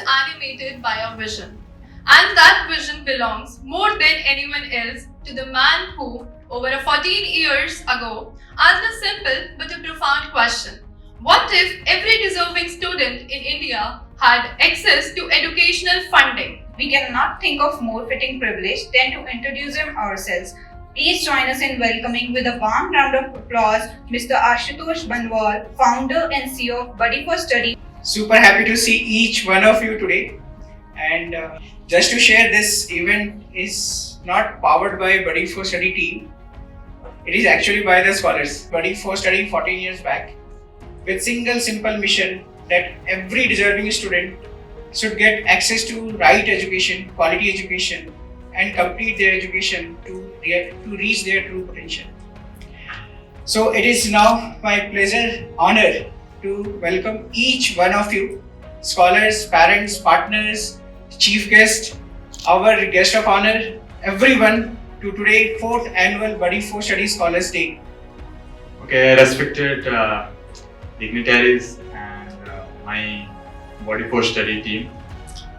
animated by a vision. And that vision belongs more than anyone else to the man who, over 14 years ago, asked a simple but a profound question. What if every deserving student in India had access to educational funding? We cannot think of more fitting privilege than to introduce him ourselves. Please join us in welcoming with a warm round of applause Mr. Ashutosh Banwal, founder and CEO of Buddy for Study. Super happy to see each one of you today. And just to share, this event is not powered by Buddy for Study team. It is actually by the scholars. Buddy for Study 14 years back with single simple mission that every deserving student should get access to right education, quality education, and complete their education to reach their true potential. So it is now my pleasure, honor to welcome each one of you, scholars, parents, partners, chief guest, our guest of honor, everyone to today 4th annual Buddy for Study Scholars Day. Okay, respected dignitaries and my Buddy for Study team.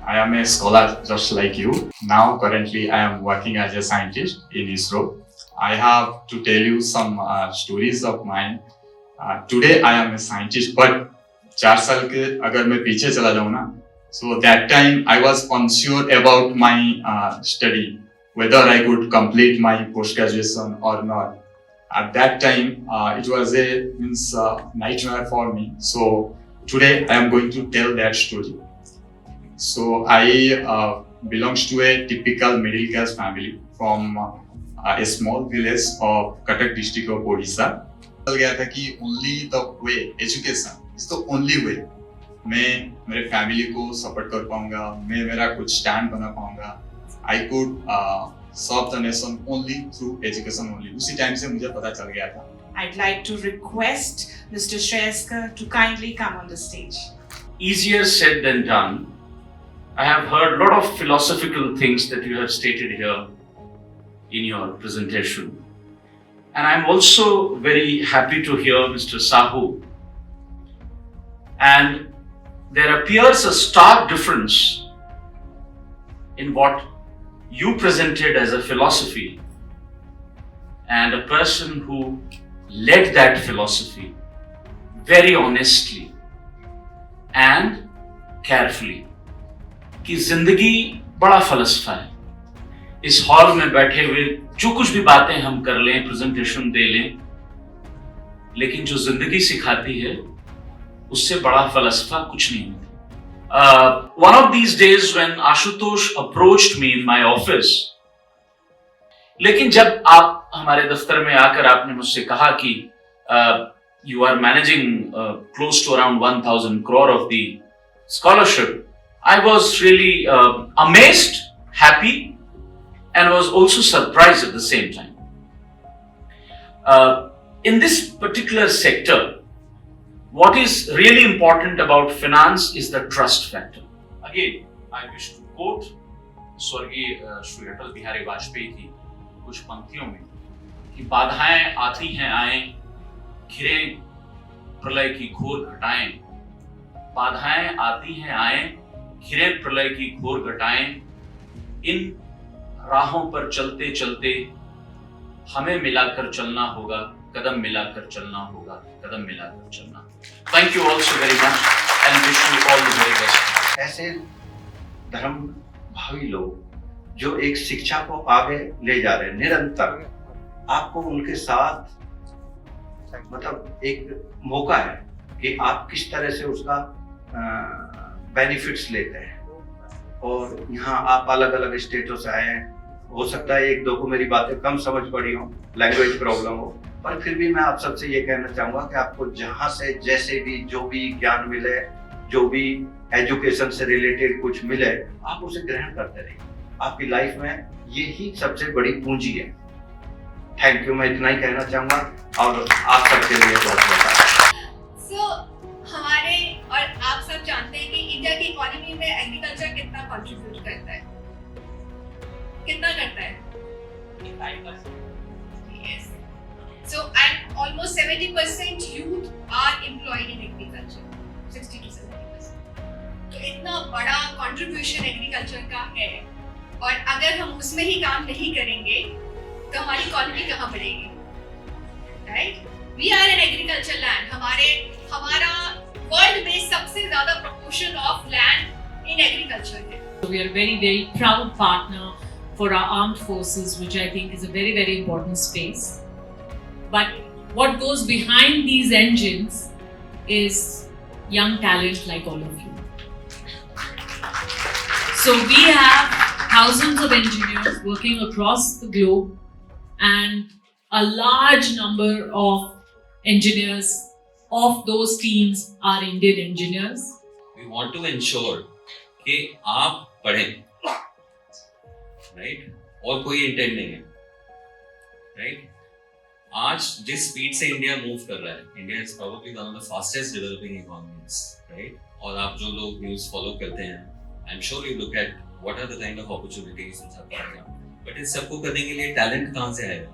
I am a scholar just like you. Now currently I am working as a scientist in ISRO. I have to tell you some stories of mine. Today I am a scientist, but 4 साल के अगर मैं पीछे चला जाऊँ ना, so that time I was unsure about my study, whether I could complete my post-graduation or not. At that time, it was a nightmare for me. So today I am going to tell that story. So I belongs to a typical middle class family from a small village of Cuttack district of Odisha. चल गया था कि only the way education is the only way मैं मेरे family को support कर पाऊंगा, मैं मेरा कुछ स्टैंड बना पाऊंगा. I could serve the nation only through education only. उसी टाइम से मुझे पता चल गया था. I'd like to request Mr. Shreyskar to kindly come on the stage. Easier said than done. I have heard a lot of philosophical things that you have stated here in your presentation. And I'm also very happy to hear Mr. Sahu. And there appears a stark difference in what you presented as a philosophy and a person who led that philosophy very honestly and carefully. कि जिंदगी बड़ा फलसफा है. इस hall में बैठे हुए जो कुछ भी बातें हम कर लें, प्रेजेंटेशन दे लें, लेकिन जो जिंदगी सिखाती है उससे बड़ा फलसफा कुछ नहीं होता. One of these days when Ashutosh approached me in my office, लेकिन जब आप हमारे दफ्तर में आकर आपने मुझसे कहा कि you are managing close to around 1,000 crore of the scholarship, I was really amazed, happy, and was also surprised at the same time. In this particular sector, what is really important about finance is the trust factor. Again, I wish to quote स्वर्गीय श्री अटल बिहारी वाजपेयी की कुछ पंक्तियों में कि बाधाएं आती हैं आए, घिरे प्रलय की घोर घटाएं. बाधाएं आती हैं आए, घिरे प्रलय की घोर घटाएं. इन राहों पर चलते चलते हमें मिलाकर चलना होगा, कदम मिलाकर चलना होगा, कदम मिलाकर चलना. Thank you all so very much and wish you all the very best. ऐसे धर्म भावी लोग जो एक शिक्षा को आगे ले जा रहे हैं निरंतर, आपको उनके साथ मतलब एक मौका है कि आप किस तरह से उसका बेनिफिट्स लेते हैं. और यहाँ आप अलग अलग स्टेटों से आए हैं. हो सकता है एक दो को मेरी बातें कम समझ पड़ी हो, लैंग्वेज प्रॉब्लम हो, पर फिर भी मैं आप सबसे ये कहना चाहूँगा कि आपको जहाँ से जैसे भी जो भी ज्ञान मिले, जो भी एजुकेशन से रिलेटेड कुछ मिले, आप उसे ग्रहण करते रहिए. आपकी लाइफ में यही सबसे बड़ी पूंजी है. थैंक यू, मैं इतना ही कहना चाहूँगा और आप सबके लिए बहुत बहुत. So, हमारे और आप सब जानते हैं कि इंडिया की इकोनॉमी में एग्रीकल्चर कितना कंट्रीब्यूट करता है, कितना करता है? 5%. Yes. So, and almost 70% youth are employed in agriculture. 60 to 70%. तो इतना बड़ा कंट्रीब्यूशन एग्रीकल्चर का है और अगर हम उसमें ही काम नहीं करेंगे तो हमारी इकोनॉमी कहाँ बढ़ेगी, right? We are an agriculture land, हमारा वर्ल्ड में सबसे ज्यादा proportion of land in agriculture है. We are a very, very proud partner for our armed forces, which I think is a very, very important space. But what goes behind these engines is young talent like all of you. So we have thousands of engineers working across the globe, and a large number of engineers of those teams are Indian engineers. We want to ensure कि आप पढ़ें, right? और कोई intent नहीं है, right? आज जिस speed से इंडिया मूव कर रहा है, India is probably one of the fastest developing economies, right? और आप जो लोग न्यूज़ फॉलो करते हैं, I am sure you look at what are the kind of opportunities इन सब का, बट इस सबको करने के लिए टैलेंट कहाँ से आएगा?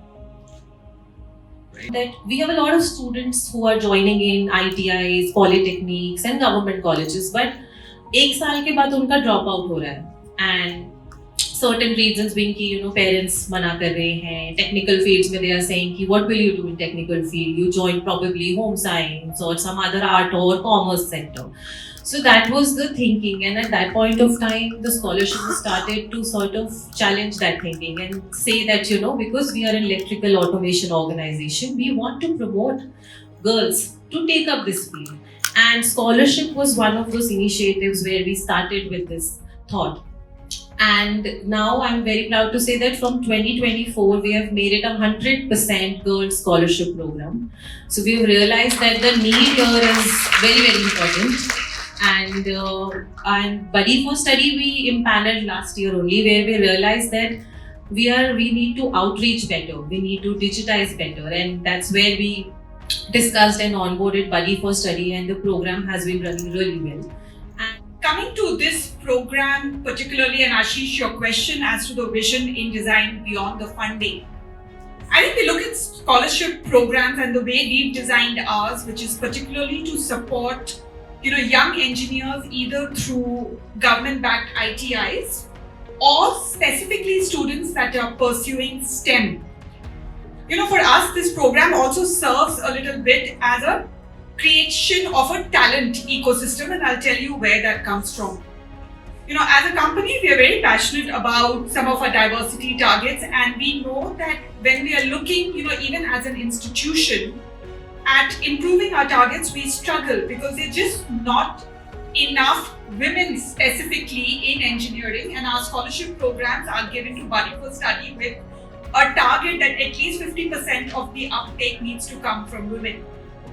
That we have a lot of students who are joining in ITIs, polytechnics and government colleges, but एक साल के बाद उनका ड्रॉप आउट हो रहा है, and certain reasons being कि parents मना कर रहे हैं. Technical fields में they are saying कि what will you do in technical field? You join probably home science or some other art or commerce sector. So that was the thinking, and at that point of time, the scholarship started to sort of challenge that thinking and say that because we are an electrical automation organization, we want to promote girls to take up this field. And scholarship was one of those initiatives where we started with this thought. And now I'm very proud to say that from 2024 we have made it a 100% girls scholarship program. So we have realized that the need here is very, very important. And Buddy for Study we empaneled last year only, where we realized that we need to outreach better, we need to digitize better, and that's where we discussed and onboarded Buddy for Study, and the program has been running really well. Coming to this program particularly, and Ashish, your question as to the vision in design beyond the funding. I think we look at scholarship programs and the way we've designed ours, which is particularly to support young engineers either through government-backed ITIs or specifically students that are pursuing STEM. For us, this program also serves a little bit as a creation of a talent ecosystem, and I'll tell you where that comes from. As a company, we are very passionate about some of our diversity targets, and we know that when we are looking, even as an institution, at improving our targets, we struggle because there's just not enough women specifically in engineering, and our scholarship programs are given to Buddy for Study with a target that at least 50% of the uptake needs to come from women.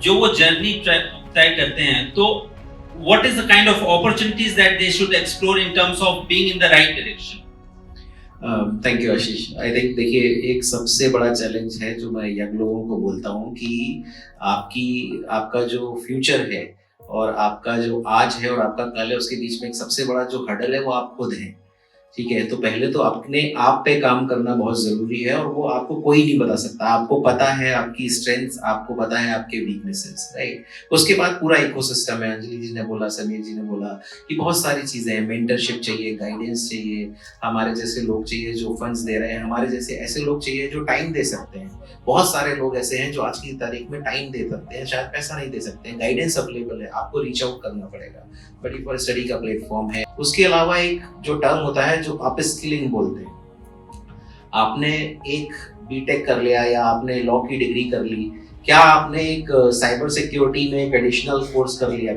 जो वो journey तय करते हैं, तो what is the kind of opportunities that they should explore in terms of being in the right direction? Thank you Ashish. I think देखिए, एक सबसे बड़ा चैलेंज है जो मैं यंग लोगों को बोलता हूँ कि आपका जो फ्यूचर है और आपका जो आज है और आपका कल है, उसके बीच में एक सबसे बड़ा जो हर्डल है वो आप खुद हैं. ठीक है, तो पहले तो अपने आप पे काम करना बहुत जरूरी है, और वो आपको कोई नहीं बता सकता. आपको पता है आपकी स्ट्रेंथ्स, आपको पता है आपके वीकनेसेस, राइट. उसके बाद पूरा इकोसिस्टम है. अंजलि जी ने बोला, समीर जी ने बोला कि बहुत सारी चीजें हैं. मेंटरशिप चाहिए, गाइडेंस चाहिए, हमारे जैसे लोग चाहिए जो फंड्स दे रहे हैं, हमारे जैसे ऐसे लोग चाहिए जो टाइम दे सकते हैं. बहुत सारे लोग ऐसे हैं जो आज की तारीख में टाइम दे सकते हैं, शायद पैसा नहीं दे सकते हैं. गाइडेंस अवेलेबल है, आपको रीच आउट करना पड़ेगा. बड़ी फॉर स्टडी का प्लेटफॉर्म है. उसके अलावा एक जो टर्म होता है जो अपस्किलिंग बोलते हैं. आपने एक बीटेक कर लिया या आपने लॉ की डिग्री कर ली, क्या आपने एक साइबर सिक्योरिटी में एक एडिशनल कोर्स कर लिया?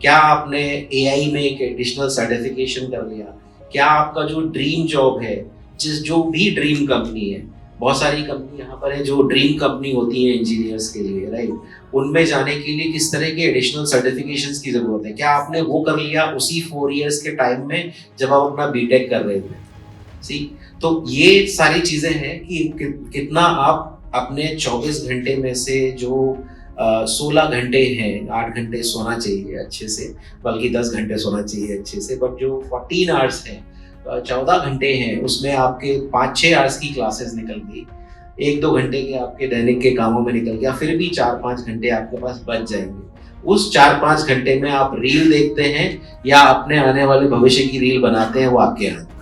क्या आपने एआई में एक एडिशनल सर्टिफिकेशन कर लिया? क्या आपका जो ड्रीम जॉब है, जो भी ड्रीम कंपनी है, बहुत सारी कंपनी यहाँ पर है जो ड्रीम कंपनी होती है इंजीनियर्स के लिए, राइट, उनमें जाने के लिए किस तरह के एडिशनल सर्टिफिकेशंस की जरूरत है? क्या आपने वो कर लिया उसी 4 इयर्स के टाइम में जब आप अपना बीटेक कर रहे थे? सी, तो ये सारी चीजें हैं कि कितना आप अपने 24 घंटे में से जो 16 घंटे हैं, 8 घंटे सोना चाहिए अच्छे से, बल्कि 10 घंटे सोना चाहिए अच्छे से, बट जो 14 आवर्स हैं, 14 घंटे हैं, उसमें आपके 5-6 आवर्स की क्लासेस निकल गई, 1-2 घंटे के आपके दैनिक के कामों में निकल गया, फिर भी 4-5 घंटे आपके पास बच जाएंगे. उस 4-5 घंटे में आप रील देखते हैं या अपने आने वाले भविष्य की रील बनाते हैं, वो आपके हाथ में।